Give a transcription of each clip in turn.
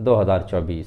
2024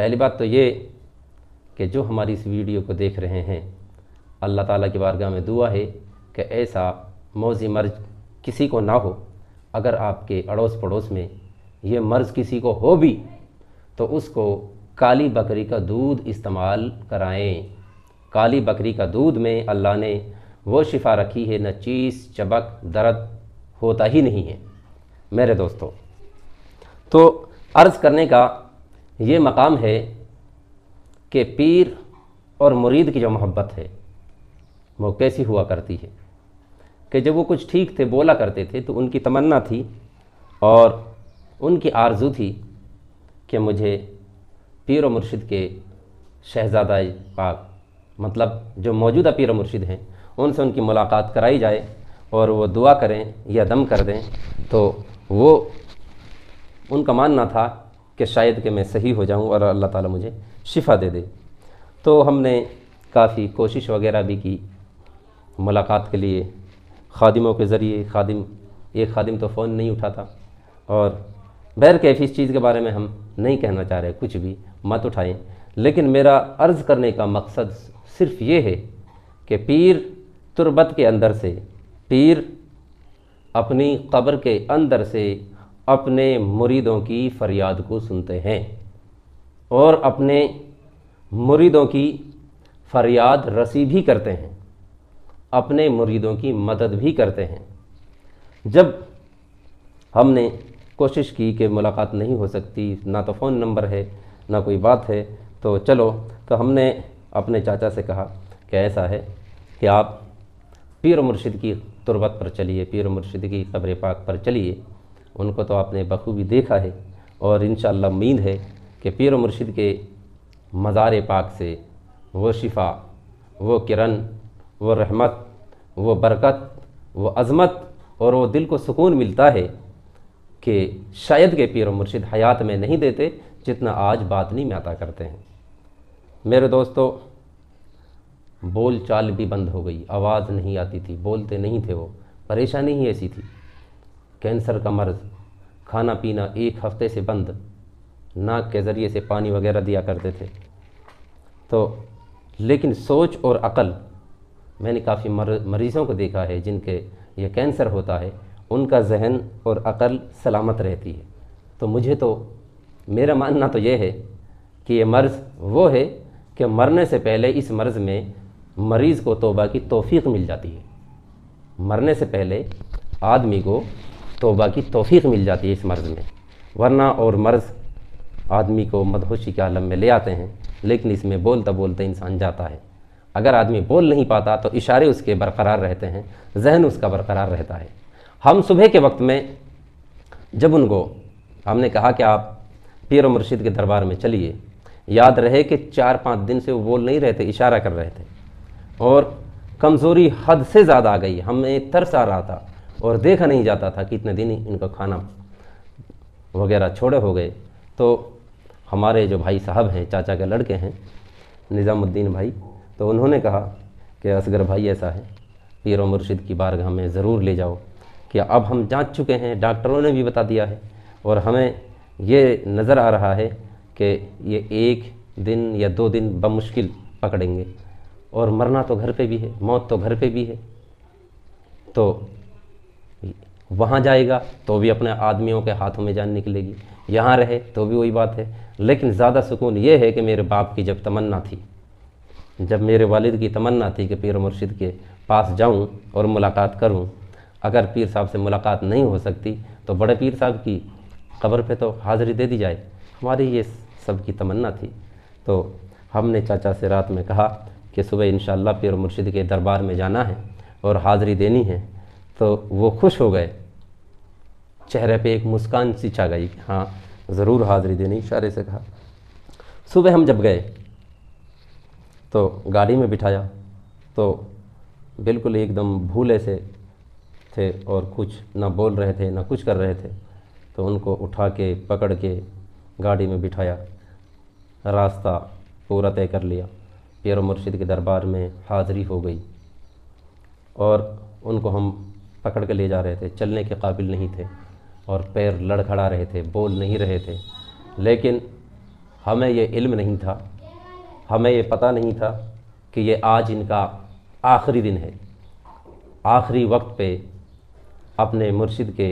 پہلی بات تو یہ کہ جو ہماری اس ویڈیو کو دیکھ رہے ہیں، اللہ تعالیٰ کی بارگاہ میں دعا ہے کہ ایسا موذی مرض کسی کو نہ ہو۔ اگر آپ کے اڑوس پڑوس میں یہ مرض کسی کو ہو بھی تو اس کو کالی بکری کا دودھ استعمال کرائیں۔ کالی بکری کا دودھ میں اللہ نے وہ شفا رکھی ہے، نہ چیس چبک درد ہوتا ہی نہیں ہے میرے دوستو۔ تو عرض کرنے کا یہ مقام ہے کہ پیر اور مرید کی جو محبت ہے وہ کیسی ہوا کرتی ہے کہ جب وہ کچھ ٹھیک تھے، بولا کرتے تھے، تو ان کی تمنا تھی اور ان کی آرزو تھی کہ مجھے پیر و مرشد کے شہزادہ پاک، مطلب جو موجودہ پیر و مرشد ہیں، ان سے ان کی ملاقات کرائی جائے اور وہ دعا کریں یا دم کر دیں، تو وہ ان کا ماننا تھا کہ شاید کہ میں صحیح ہو جاؤں اور اللہ تعالیٰ مجھے شفا دے دے۔ تو ہم نے کافی کوشش وغیرہ بھی کی ملاقات کے لیے، خادموں کے ذریعے، ایک خادم تو فون نہیں اٹھاتا، اور بہرکیف اس چیز کے بارے میں ہم نہیں کہنا چاہ رہے، کچھ بھی مت اٹھائیں، لیکن میرا عرض کرنے کا مقصد صرف یہ ہے کہ پیر تربت کے اندر سے، پیر اپنی قبر کے اندر سے اپنے مریدوں کی فریاد کو سنتے ہیں اور اپنے مریدوں کی فریاد رسی بھی کرتے ہیں، اپنے مریدوں کی مدد بھی کرتے ہیں۔ جب ہم نے کوشش کی کہ ملاقات نہیں ہو سکتی، نہ تو فون نمبر ہے نہ کوئی بات ہے، تو چلو، تو ہم نے اپنے چاچا سے کہا کہ ایسا ہے کہ آپ پیر و مرشد کی تربت پر چلیے، پیر و مرشد کی قبر پاک پر چلیے، ان کو تو آپ نے بخوبی دیکھا ہے، اور انشاءاللہ امید ہے کہ پیر و مرشد کے مزار پاک سے وہ شفا، وہ کرن، وہ رحمت، وہ برکت، وہ عظمت اور وہ دل کو سکون ملتا ہے کہ شاید کہ پیر و مرشد حیات میں نہیں دیتے جتنا آج باطنی میں عطا کرتے ہیں۔ میرے دوستو، بول چال بھی بند ہو گئی، آواز نہیں آتی تھی، بولتے نہیں تھے، وہ پریشانی ہی ایسی تھی، کینسر کا مرض، کھانا پینا 1 ہفتے سے بند، ناک کے ذریعے سے پانی وغیرہ دیا کرتے تھے۔ تو لیکن سوچ اور عقل، میں نے کافی مریضوں کو دیکھا ہے جن کے یہ کینسر ہوتا ہے، ان کا ذہن اور عقل سلامت رہتی ہے۔ تو مجھے تو میرا ماننا تو یہ ہے کہ یہ مرض وہ ہے کہ مرنے سے پہلے اس مرض میں مریض کو توبہ کی توفیق مل جاتی ہے، مرنے سے پہلے آدمی کو توبہ کی توفیق مل جاتی ہے اس مرض میں، ورنہ اور مرض آدمی کو مدہوشی کے عالم میں لے آتے ہیں، لیکن اس میں بولتا بولتا انسان جاتا ہے۔ اگر آدمی بول نہیں پاتا تو اشارے اس کے برقرار رہتے ہیں، ذہن اس کا برقرار رہتا ہے۔ ہم صبح کے وقت میں جب ان کو ہم نے کہا کہ آپ پیر و مرشد کے دربار میں چلیے، یاد رہے کہ 4-5 دن سے وہ بول نہیں رہے تھے، اشارہ کر رہے تھے، اور کمزوری حد سے زیادہ آ گئی، ہمیں ترس آ رہا تھا اور دیکھا نہیں جاتا تھا کہ اتنے دن ان کا کھانا وغیرہ چھوڑے ہو گئے۔ تو ہمارے جو بھائی صاحب ہیں، چاچا کے لڑکے ہیں، نظام الدین بھائی، تو انہوں نے کہا کہ اصغر بھائی ایسا ہے، پیر و مرشد کی بارگاہ میں ضرور لے جاؤ، کہ اب ہم جانچ چکے ہیں، ڈاکٹروں نے بھی بتا دیا ہے، اور ہمیں یہ نظر آ رہا ہے کہ یہ 1 دن یا 2 دن بمشکل پکڑیں گے، اور مرنا تو گھر پہ بھی ہے، موت تو گھر پہ بھی ہے۔ تو وہاں جائے گا تو بھی اپنے آدمیوں کے ہاتھوں میں جان نکلے گی، یہاں رہے تو بھی وہی بات ہے۔ لیکن زیادہ سکون یہ ہے کہ میرے باپ کی جب تمنا تھی، جب میرے والد کی تمنا تھی کہ پیر و مرشد کے پاس جاؤں اور ملاقات کروں، اگر پیر صاحب سے ملاقات نہیں ہو سکتی تو بڑے پیر صاحب کی قبر پہ تو حاضری دے دی جائے، ہماری یہ سب کی تمنا تھی۔ تو ہم نے چاچا سے رات میں کہا کہ صبح انشاءاللہ پیر و مرشد کے دربار میں جانا ہے اور حاضری دینی ہے، تو وہ خوش ہو گئے، چہرے پہ ایک مسکان سی چھا گئی کہ ہاں ضرور حاضری دینی، اشارے سے کہا۔ صبح ہم جب گئے تو گاڑی میں بٹھایا تو بالکل ایک دم بھولے سے تھے اور کچھ نہ بول رہے تھے نہ کچھ کر رہے تھے، تو ان کو اٹھا کے پکڑ کے گاڑی میں بٹھایا، راستہ پورا طے کر لیا، پیر و مرشد کے دربار میں حاضری ہو گئی، اور ان کو ہم پکڑ کے لے جا رہے تھے، چلنے کے قابل نہیں تھے اور پیر لڑکھڑا رہے تھے، بول نہیں رہے تھے، لیکن ہمیں یہ علم نہیں تھا، ہمیں یہ پتہ نہیں تھا کہ یہ آج ان کا آخری دن ہے، آخری وقت پہ اپنے مرشد کے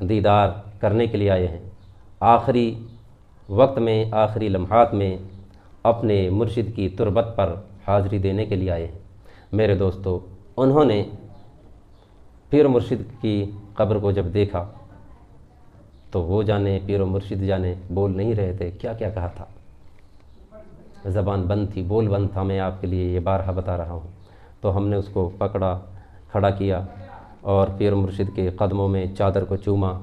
دیدار کرنے کے لیے آئے ہیں، آخری وقت میں، آخری لمحات میں اپنے مرشد کی تربت پر حاضری دینے کے لیے آئے ہیں۔ میرے دوستو، انہوں نے پیر و مرشد کی قبر کو جب دیکھا تو وہ جانے، پیر و مرشد جانے، بول نہیں رہے تھے، کیا کیا کہا تھا، زبان بند تھی، بول بند تھا، میں آپ کے لیے یہ بارہا بتا رہا ہوں۔ تو ہم نے اس کو پکڑا، کھڑا کیا اور پیر و مرشد کے قدموں میں چادر کو چوما۔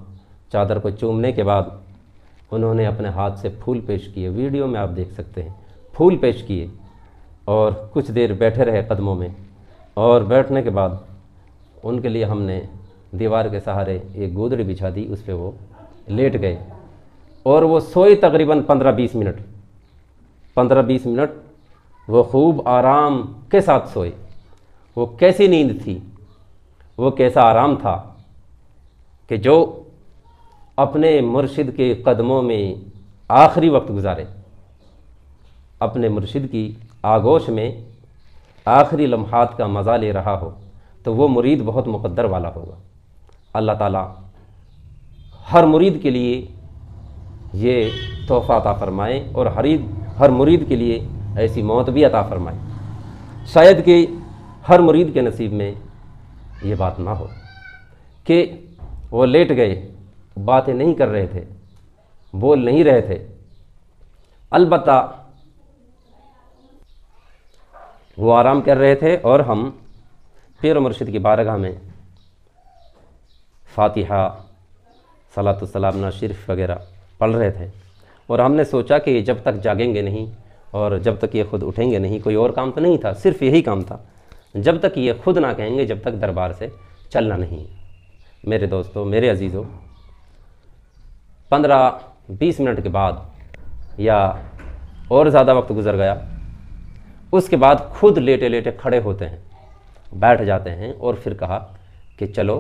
چادر کو چومنے کے بعد انہوں نے اپنے ہاتھ سے پھول پیش کیے، ویڈیو میں آپ دیکھ سکتے ہیں، پھول پیش کیے اور کچھ دیر بیٹھے رہے قدموں میں، اور بیٹھنے کے بعد ان کے لیے ہم نے دیوار کے سہارے ایک گودڑی بچھا دی، اس پہ وہ لیٹ گئے اور وہ سوئے تقریباً 15-20 منٹ وہ خوب آرام کے ساتھ سوئے۔ وہ کیسی نیند تھی، وہ کیسا آرام تھا کہ جو اپنے مرشد کے قدموں میں آخری وقت گزارے، اپنے مرشد کی آغوش میں آخری لمحات کا مزہ لے رہا ہو تو وہ مرید بہت مقدر والا ہوگا۔ اللہ تعالیٰ ہر مرید کے لیے یہ تحفہ عطا فرمائے اور ہر مرید کے لیے ایسی موت بھی عطا فرمائے۔ شاید کہ ہر مرید کے نصیب میں یہ بات نہ ہو کہ وہ لیٹ گئے، باتیں نہیں کر رہے تھے، بول نہیں رہے تھے، البتہ وہ آرام کر رہے تھے اور ہم پیر و مرشد کی بارگاہ میں فاتحہ، صلاۃ السلام، نعت شریف وغیرہ پڑھ رہے تھے، اور ہم نے سوچا کہ جب تک جاگیں گے نہیں اور جب تک یہ خود اٹھیں گے نہیں، کوئی اور کام تو نہیں تھا، صرف یہی کام تھا، جب تک یہ خود نہ کہیں گے جب تک دربار سے چلنا نہیں۔ میرے دوستو، میرے عزیزو، 15-20 منٹ کے بعد یا اور زیادہ وقت گزر گیا، اس کے بعد خود لیٹے لیٹے کھڑے ہوتے ہیں، بیٹھ جاتے ہیں اور پھر کہا کہ چلو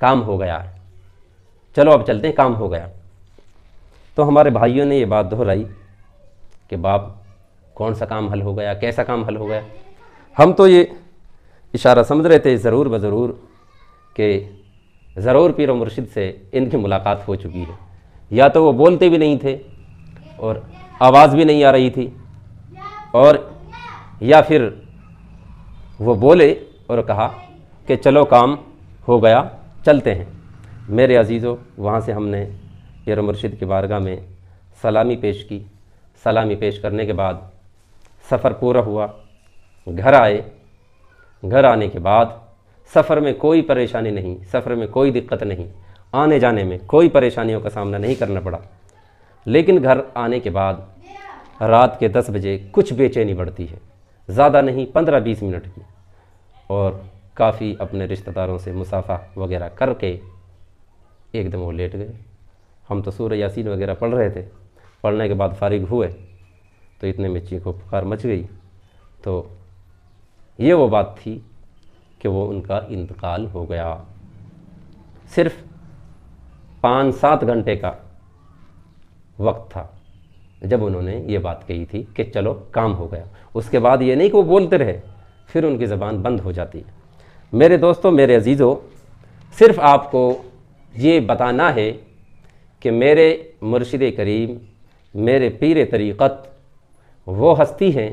کام ہو گیا ہے، چلو اب چلتے ہیں، کام ہو گیا۔ تو ہمارے بھائیوں نے یہ بات دہرائی کہ باپ کون سا کام حل ہو گیا، کیسا کام حل ہو گیا؟ ہم تو یہ اشارہ سمجھ رہے تھے ضرور بضرور کہ ضرور پیر و مرشد سے ان کی ملاقات ہو چکی ہے، یا تو وہ بولتے بھی نہیں تھے اور آواز بھی نہیں آ رہی تھی، اور یا پھر وہ بولے اور کہا کہ چلو کام ہو گیا، چلتے ہیں۔ میرے عزیزو، وہاں سے ہم نے پیر و مرشد کی بارگاہ میں سلامی پیش کی۔ سلامی پیش کرنے کے بعد سفر پورا ہوا، گھر آئے۔ گھر آنے کے بعد سفر میں کوئی پریشانی نہیں، سفر میں کوئی دقت نہیں، آنے جانے میں کوئی پریشانیوں کا سامنا نہیں کرنا پڑا، لیکن گھر آنے کے بعد رات کے 10 بجے کچھ بے چینی بڑھتی ہے، زیادہ نہیں، 15-20 منٹ کی، اور کافی اپنے رشتہ داروں سے مصافحہ وغیرہ کر کے ایک دم وہ لیٹ گئے۔ ہم تو سورہ یاسین وغیرہ پڑھ رہے تھے، پڑھنے کے بعد فارغ ہوئے تو اتنے میں چیخ و پکار مچ گئی۔ تو یہ وہ بات تھی کہ وہ ان کا انتقال ہو گیا۔ صرف 5-7 گھنٹے کا وقت تھا جب انہوں نے یہ بات کہی تھی کہ چلو کام ہو گیا۔ اس کے بعد یہ نہیں کہ وہ بولتے رہے، پھر ان کی زبان بند ہو جاتی ہے۔ میرے دوستو، میرے عزیزو، صرف آپ کو یہ بتانا ہے کہ میرے مرشد کریم، میرے پیر طریقت وہ ہستی ہیں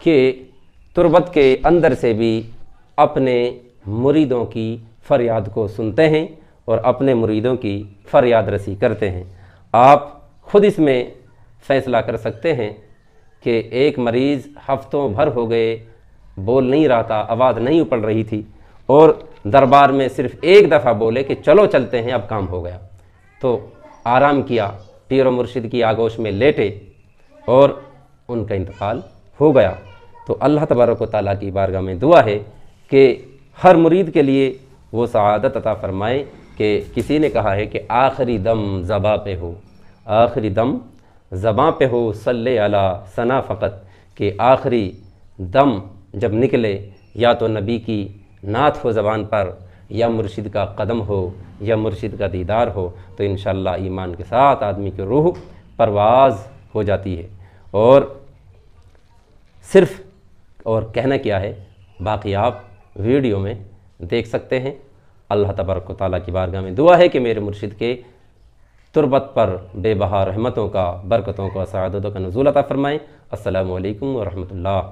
کہ تربت کے اندر سے بھی اپنے مریدوں کی فریاد کو سنتے ہیں اور اپنے مریدوں کی فریاد رسی کرتے ہیں۔ آپ خود اس میں فیصلہ کر سکتے ہیں کہ ایک مریض ہفتوں بھر ہو گئے بول نہیں رہا تھا، آواز نہیں پڑ رہی تھی، اور دربار میں صرف ایک دفعہ بولے کہ چلو چلتے ہیں، اب کام ہو گیا، تو آرام کیا، پیر و مرشد کی آغوش میں لیٹے اور ان کا انتقال ہو گیا۔ تو اللہ تبارک و تعالیٰ کی بارگاہ میں دعا ہے کہ ہر مرید کے لیے وہ سعادت عطا فرمائے کہ کسی نے کہا ہے کہ آخری دم زباں پہ ہو، آخری دم زباں پہ ہو، صلی علی ثنا فقط، کہ آخری دم جب نکلے یا تو نبی کی نعت ہو زبان پر، یا مرشد کا قدم ہو، یا مرشد کا دیدار ہو، تو انشاءاللہ ایمان کے ساتھ آدمی کی روح پرواز ہو جاتی ہے۔ اور صرف اور کہنا کیا ہے، باقی آپ ویڈیو میں دیکھ سکتے ہیں۔ اللہ تبارک و تعالیٰ کی بارگاہ میں دعا ہے کہ میرے مرشد کے تربت پر بے بہا رحمتوں کا، برکتوں کا، سعادتوں کا نزول عطا فرمائیں۔ السلام علیکم ورحمۃ اللہ۔